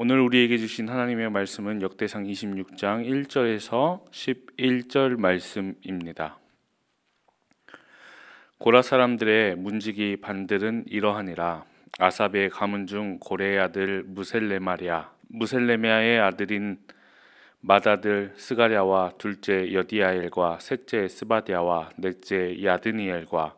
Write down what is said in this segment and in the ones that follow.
오늘 우리에게 주신 하나님의 말씀은 역대상 26장 1절에서 11절 말씀입니다. 고라 사람들의 문지기 반들은 이러하니라. 아삽의 가문 중 고레의 아들 무셀레미아의 아들인 맏아들 스가랴와 둘째 여디야엘과 셋째 스바디아와 넷째 야드니엘과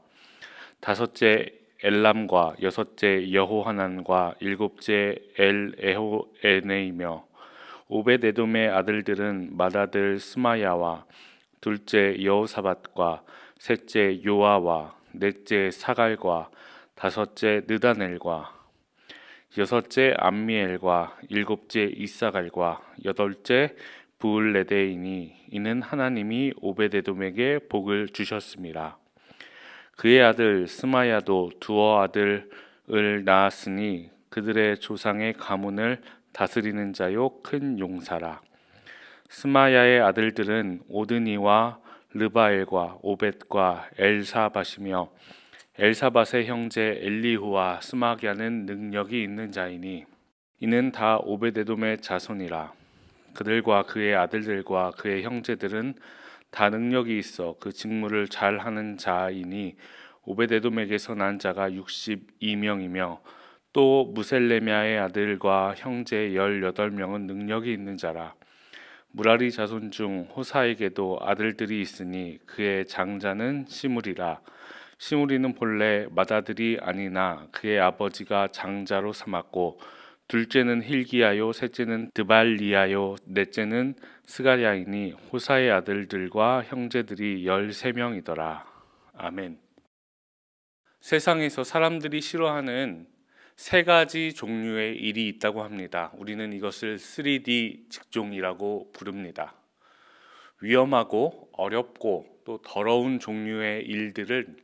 다섯째 엘람과 여섯째 여호하난과 일곱째 엘에호에네이며 오벳에돔의 아들들은 맏아들 스마야와 둘째 여호사밧과 셋째 요아와 넷째 사갈과 다섯째 느다넬과 여섯째 암미엘과 일곱째 이사갈과 여덟째 부을레데이니 이는 하나님이 오벳에돔에게 복을 주셨습니다. 그의 아들 스마야도 두어 아들을 낳았으니 그들의 조상의 가문을 다스리는 자요 큰 용사라. 스마야의 아들들은 오드니와 르바엘과 오벳과 엘사밧이며 엘사밧의 형제 엘리후와 스마갸는 능력이 있는 자이니 이는 다 오벳에돔의 자손이라. 그들과 그의 아들들과 그의 형제들은 다 능력이 있어 그 직무를 잘 하는 자이니 오벳에돔에게서 난 자가 62명이며 또 무셀레미아의 아들과 형제 18명은 능력이 있는 자라. 무라리 자손 중 호사에게도 아들들이 있으니 그의 장자는 시므리라. 시므리는 본래 맏아들이 아니나 그의 아버지가 장자로 삼았고 둘째는 힐기야요 셋째는 드발리야요 넷째는 스가랴이니 호사의 아들들과 형제들이 13명이더라. 아멘. 세상에서 사람들이 싫어하는 세 가지 종류의 일이 있다고 합니다. 우리는 이것을 3D 직종이라고 부릅니다. 위험하고 어렵고 또 더러운 종류의 일들을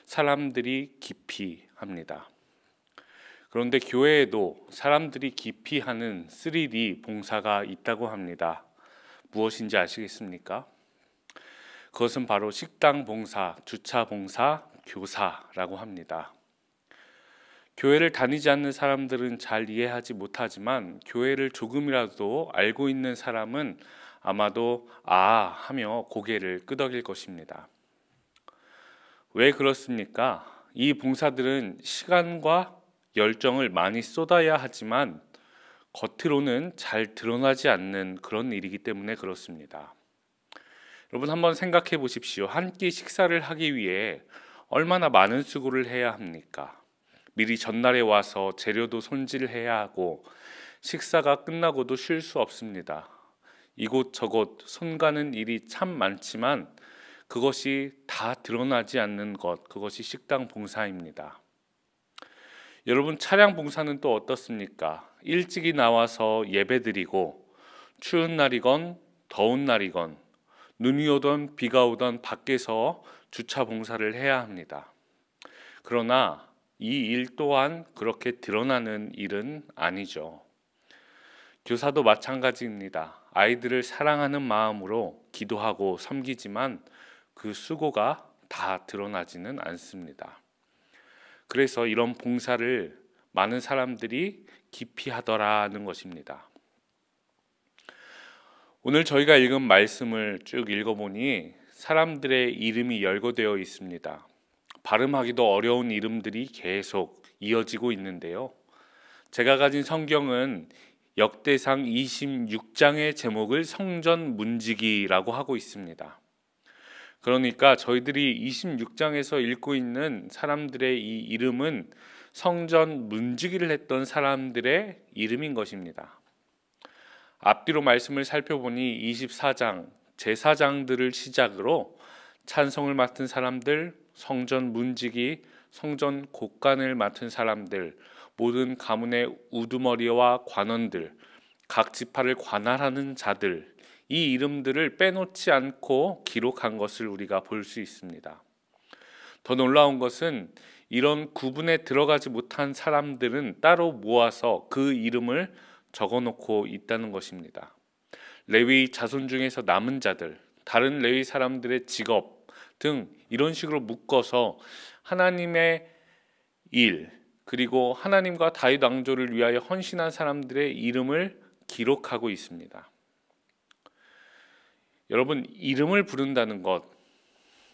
사람들이 기피합니다. 그런데 교회에도 사람들이 기피하는 3D 봉사가 있다고 합니다. 무엇인지 아시겠습니까? 그것은 바로 식당 봉사, 주차 봉사, 교사라고 합니다. 교회를 다니지 않는 사람들은 잘 이해하지 못하지만 교회를 조금이라도 알고 있는 사람은 아마도 하며 고개를 끄덕일 것입니다. 왜 그렇습니까? 이 봉사들은 시간과 열정을 많이 쏟아야 하지만 겉으로는 잘 드러나지 않는 그런 일이기 때문에 그렇습니다. 여러분 한번 생각해 보십시오. 한 끼 식사를 하기 위해 얼마나 많은 수고를 해야 합니까? 미리 전날에 와서 재료도 손질해야 하고 식사가 끝나고도 쉴 수 없습니다. 이곳저곳 손 가는 일이 참 많지만 그것이 다 드러나지 않는 것, 그것이 식당 봉사입니다. 여러분 차량 봉사는 또 어떻습니까? 일찍이 나와서 예배드리고 추운 날이건 더운 날이건 눈이 오던 비가 오던 밖에서 주차 봉사를 해야 합니다. 그러나 이 일 또한 그렇게 드러나는 일은 아니죠. 교사도 마찬가지입니다. 아이들을 사랑하는 마음으로 기도하고 섬기지만 그 수고가 다 드러나지는 않습니다. 그래서 이런 봉사를 많은 사람들이 기피하더라는 것입니다. 오늘 저희가 읽은 말씀을 쭉 읽어보니 사람들의 이름이 열거되어 있습니다. 발음하기도 어려운 이름들이 계속 이어지고 있는데요. 제가 가진 성경은 역대상 26장의 제목을 성전 문지기라고 하고 있습니다. 그러니까 저희들이 26장에서 읽고 있는 사람들의 이 이름은 성전 문지기를 했던 사람들의 이름인 것입니다. 앞뒤로 말씀을 살펴보니 24장, 제사장들을 시작으로 찬송을 맡은 사람들, 성전 문지기, 성전 곡간을 맡은 사람들, 모든 가문의 우두머리와 관원들, 각 지파를 관할하는 자들, 이 이름들을 빼놓지 않고 기록한 것을 우리가 볼 수 있습니다. 더 놀라운 것은 이런 구분에 들어가지 못한 사람들은 따로 모아서 그 이름을 적어놓고 있다는 것입니다. 레위 자손 중에서 남은 자들, 다른 레위 사람들의 직업 등 이런 식으로 묶어서 하나님의 일, 그리고 하나님과 다윗 왕조를 위하여 헌신한 사람들의 이름을 기록하고 있습니다. 여러분, 이름을 부른다는 것,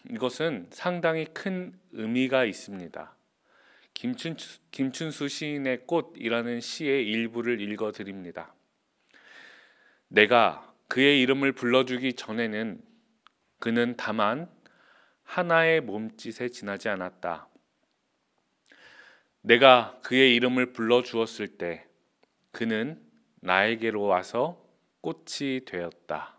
이것은 상당히 큰 의미가 있습니다. 김춘수 시인의 꽃이라는 시의 일부를 읽어드립니다. 내가 그의 이름을 불러주기 전에는 그는 다만 하나의 몸짓에 지나지 않았다. 내가 그의 이름을 불러주었을 때 그는 나에게로 와서 꽃이 되었다.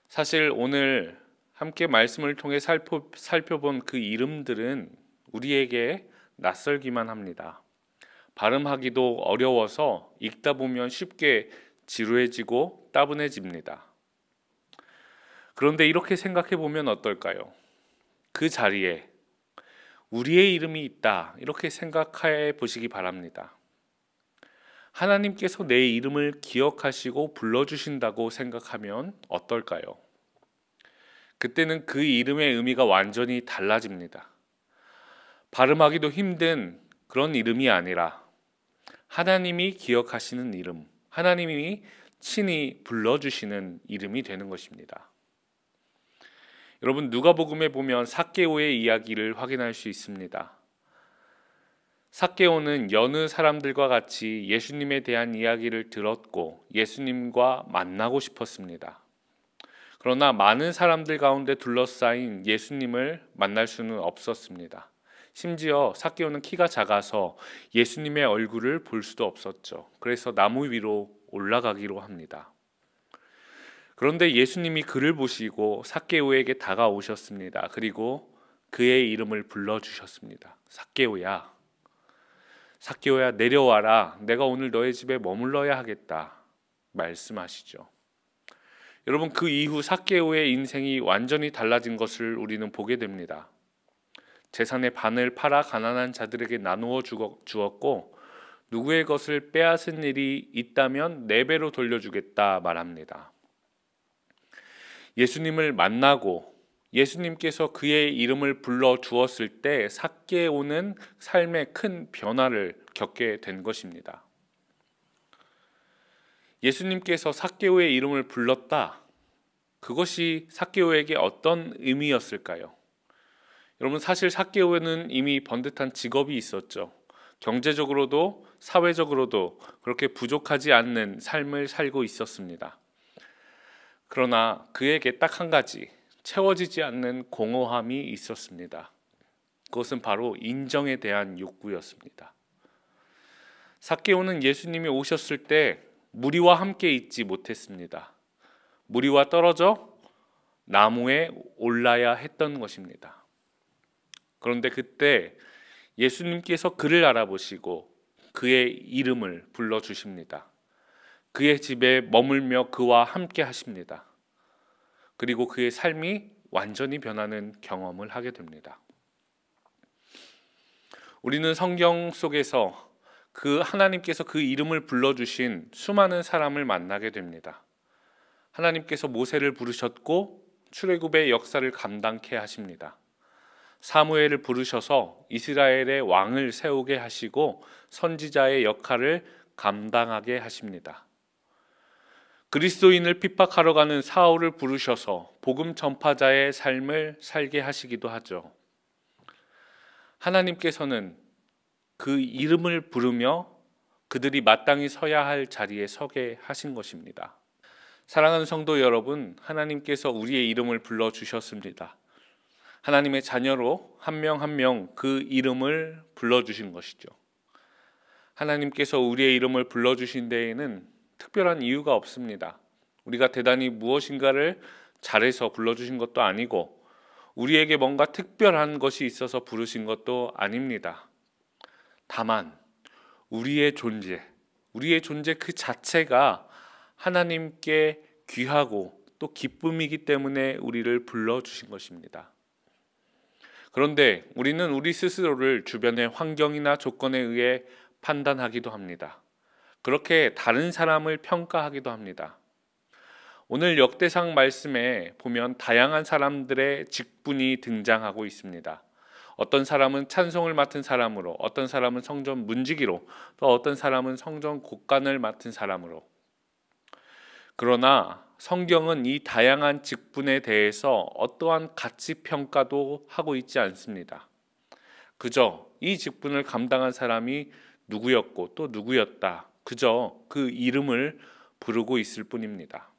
사실 오늘 함께 말씀을 통해 살펴본 그 이름들은 우리에게 낯설기만 합니다. 발음하기도 어려워서 읽다 보면 쉽게 지루해지고 따분해집니다. 그런데 이렇게 생각해 보면 어떨까요? 그 자리에 우리의 이름이 있다, 이렇게 생각해 보시기 바랍니다. 하나님께서 내 이름을 기억하시고 불러주신다고 생각하면 어떨까요? 그때는 그 이름의 의미가 완전히 달라집니다. 발음하기도 힘든 그런 이름이 아니라 하나님이 기억하시는 이름, 하나님이 친히 불러주시는 이름이 되는 것입니다. 여러분, 누가복음에 보면 삭개오의 이야기를 확인할 수 있습니다. 삭개오는 여느 사람들과 같이 예수님에 대한 이야기를 들었고 예수님과 만나고 싶었습니다. 그러나 많은 사람들 가운데 둘러싸인 예수님을 만날 수는 없었습니다. 심지어 삭개오는 키가 작아서 예수님의 얼굴을 볼 수도 없었죠. 그래서 나무 위로 올라가기로 합니다. 그런데 예수님이 그를 보시고 삭개오에게 다가오셨습니다. 그리고 그의 이름을 불러주셨습니다. 삭개오야, 삭개오야, 내려와라. 내가 오늘 너의 집에 머물러야 하겠다 말씀하시죠. 여러분, 그 이후 삭개오의 인생이 완전히 달라진 것을 우리는 보게 됩니다. 재산의 반을 팔아 가난한 자들에게 나누어 주었고 누구의 것을 빼앗은 일이 있다면 4배로 돌려주겠다 말합니다. 예수님을 만나고 예수님께서 그의 이름을 불러주었을 때 삭개오는 삶의 큰 변화를 겪게 된 것입니다. 예수님께서 삭개오의 이름을 불렀다. 그것이 삭개오에게 어떤 의미였을까요? 여러분, 사실 삭개오는 이미 번듯한 직업이 있었죠. 경제적으로도 사회적으로도 그렇게 부족하지 않는 삶을 살고 있었습니다. 그러나 그에게 딱 한 가지 채워지지 않는 공허함이 있었습니다. 그것은 바로 인정에 대한 욕구였습니다. 삭개오는 예수님이 오셨을 때 무리와 함께 있지 못했습니다. 무리와 떨어져 나무에 올라야 했던 것입니다. 그런데 그때 예수님께서 그를 알아보시고 그의 이름을 불러주십니다. 그의 집에 머물며 그와 함께 하십니다. 그리고 그의 삶이 완전히 변하는 경험을 하게 됩니다. 우리는 성경 속에서 하나님께서 그 이름을 불러주신 수많은 사람을 만나게 됩니다. 하나님께서 모세를 부르셨고 출애굽의 역사를 감당케 하십니다. 사무엘을 부르셔서 이스라엘의 왕을 세우게 하시고 선지자의 역할을 감당하게 하십니다. 그리스도인을 핍박하러 가는 사울을 부르셔서 복음 전파자의 삶을 살게 하시기도 하죠. 하나님께서는 그 이름을 부르며 그들이 마땅히 서야 할 자리에 서게 하신 것입니다. 사랑하는 성도 여러분, 하나님께서 우리의 이름을 불러주셨습니다. 하나님의 자녀로 한 명 한 명 그 이름을 불러주신 것이죠. 하나님께서 우리의 이름을 불러주신 데에는 특별한 이유가 없습니다. 우리가 대단히 무엇인가를 잘해서 불러주신 것도 아니고 우리에게 뭔가 특별한 것이 있어서 부르신 것도 아닙니다. 다만 우리의 존재 그 자체가 하나님께 귀하고 또 기쁨이기 때문에 우리를 불러주신 것입니다. 그런데 우리는 우리 스스로를 주변의 환경이나 조건에 의해 판단하기도 합니다. 그렇게 다른 사람을 평가하기도 합니다. 오늘 역대상 말씀에 보면 다양한 사람들의 직분이 등장하고 있습니다. 어떤 사람은 찬송을 맡은 사람으로, 어떤 사람은 성전 문지기로, 또 어떤 사람은 성전 곡간을 맡은 사람으로. 그러나 성경은 이 다양한 직분에 대해서 어떠한 가치 평가도 하고 있지 않습니다. 그저 이 직분을 감당한 사람이 누구였고 또 누구였다, 그저 그 이름을 부르고 있을 뿐입니다.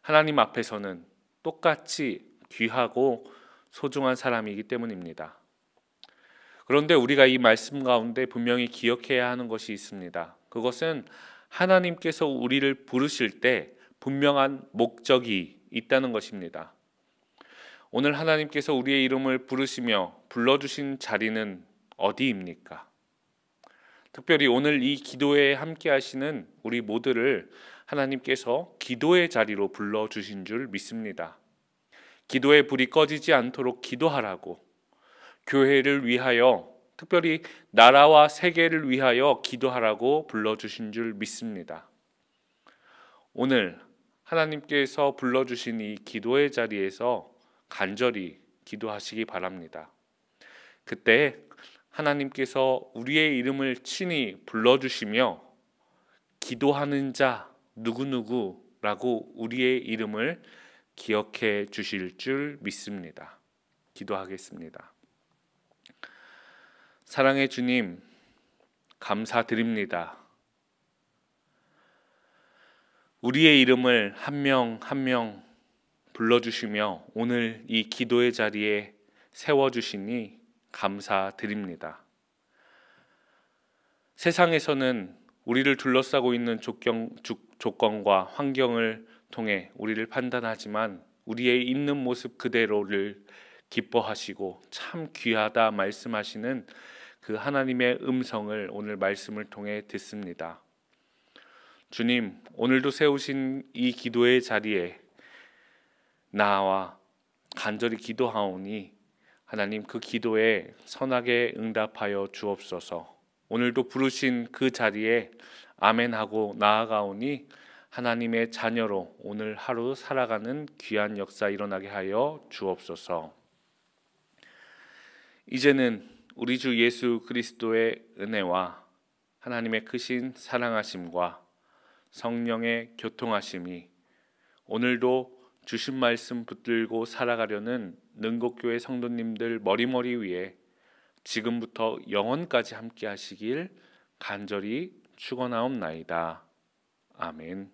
하나님 앞에서는 똑같이 귀하고 소중한 사람이기 때문입니다. 그런데 우리가 이 말씀 가운데 분명히 기억해야 하는 것이 있습니다. 그것은 하나님께서 우리를 부르실 때 분명한 목적이 있다는 것입니다. 오늘 하나님께서 우리의 이름을 부르시며 불러주신 자리는 어디입니까? 특별히 오늘 이 기도에 함께 하시는 우리 모두를 하나님께서 기도의 자리로 불러주신 줄 믿습니다. 기도의 불이 꺼지지 않도록 기도하라고, 교회를 위하여, 특별히 나라와 세계를 위하여 기도하라고 불러주신 줄 믿습니다. 오늘 하나님께서 불러주신 이 기도의 자리에서 간절히 기도하시기 바랍니다. 그때 하나님께서 우리의 이름을 친히 불러주시며 기도하는 자 누구누구라고 우리의 이름을 기억해 주실 줄 믿습니다. 기도하겠습니다. 사랑의 주님, 감사드립니다. 우리의 이름을 한 명 한 명 불러주시며 오늘 이 기도의 자리에 세워주시니 감사드립니다. 세상에서는 우리를 둘러싸고 있는 조건과 환경을 통해 우리를 판단하지만 우리의 있는 모습 그대로를 기뻐하시고 참 귀하다 말씀하시는 그 하나님의 음성을 오늘 말씀을 통해 듣습니다. 주님, 오늘도 세우신 이 기도의 자리에 나와 간절히 기도하오니 하나님 그 기도에 선하게 응답하여 주옵소서. 오늘도 부르신 그 자리에 아멘하고 나아가오니 하나님의 자녀로 오늘 하루 살아가는 귀한 역사 일어나게 하여 주옵소서. 이제는 우리 주 예수 그리스도의 은혜와 하나님의 크신 사랑하심과 성령의 교통하심이 오늘도 주신 말씀 붙들고 살아가려는 능곡교회 성도님들 머리머리 위에 지금부터 영원까지 함께 하시길 간절히 축원하옵나이다. 아멘.